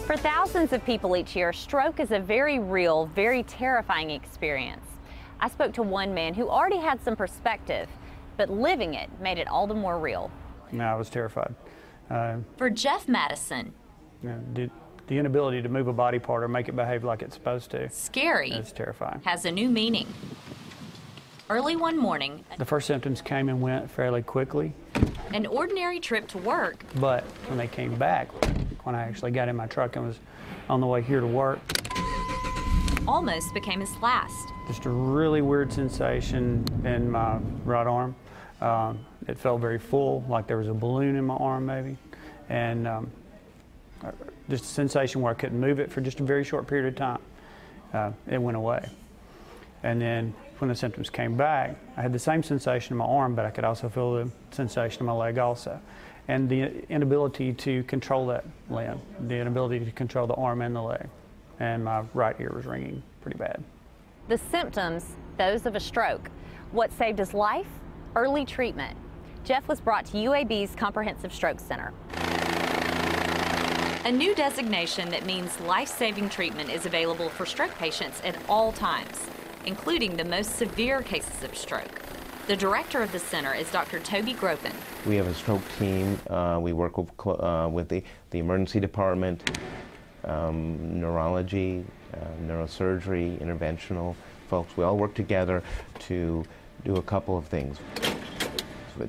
For thousands of people each year, stroke is a very real, very terrifying experience. I spoke to one man who already had some perspective, but living it made it all the more real. No, I was terrified. For Jeff Madison, The inability to move a body part or make it behave like it's supposed to. Scary It's terrifying. has a new meaning. Early one morning, The first symptoms came and went fairly quickly, an ordinary trip to work but when they came back, when I actually got in my truck and was on the way here to work, almost became his last. just a really weird sensation in my right arm. It felt very full, like there was a balloon in my arm maybe, and just a sensation where I couldn't move it for just a very short period of time. It went away. And then when the symptoms came back, I had the same sensation in my arm, but I could also feel the sensation in my leg also. And the inability to control that limb, the inability to control the arm and the leg. And my right ear was ringing pretty bad. The symptoms, those of a stroke. What saved his life? Early treatment. Jeff was brought to UAB's Comprehensive Stroke Center. A new designation that means life-saving treatment is available for stroke patients at all times, including the most severe cases of stroke. The director of the center is Dr. Toby Gropin. We have a stroke team. We work with the emergency department, neurology, neurosurgery, interventional folks. We all work together to do a couple of things.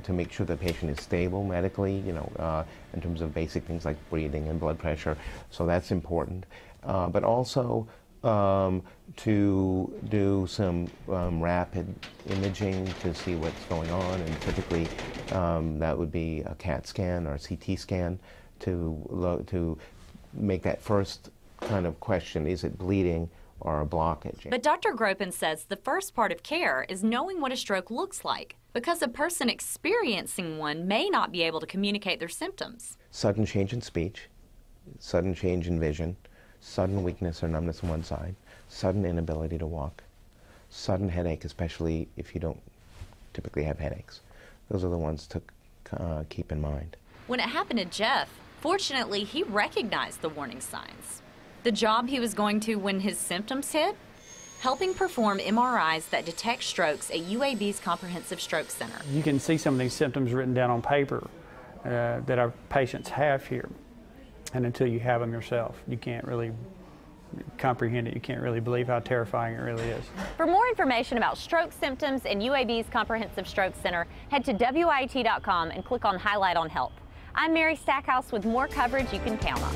To make sure the patient is stable medically, in terms of basic things like breathing and blood pressure. So that's important. But also to do some rapid imaging to see what's going on, and typically that would be a CAT scan or a CT scan to make that first kind of question, is it bleeding or a blockage? But Dr. Gropin says the first part of care is knowing what a stroke looks like, because a person experiencing one may not be able to communicate their symptoms. Sudden change in speech, sudden change in vision, sudden weakness or numbness on one side, sudden inability to walk, sudden headache, especially if you don't typically have headaches. Those are the ones to keep in mind. When it happened to Jeff, fortunately, he recognized the warning signs. The job he was going to when his symptoms hit? Helping perform MRIs that detect strokes at UAB's Comprehensive Stroke Center. You can see some of these symptoms written down on paper that our patients have here. And until you have them yourself, you can't really comprehend it. You can't really believe how terrifying it really is. For more information about stroke symptoms and UAB's Comprehensive Stroke Center, head to WIT.com and click on Highlight on Help. I'm Mary Stackhouse with more coverage you can count on.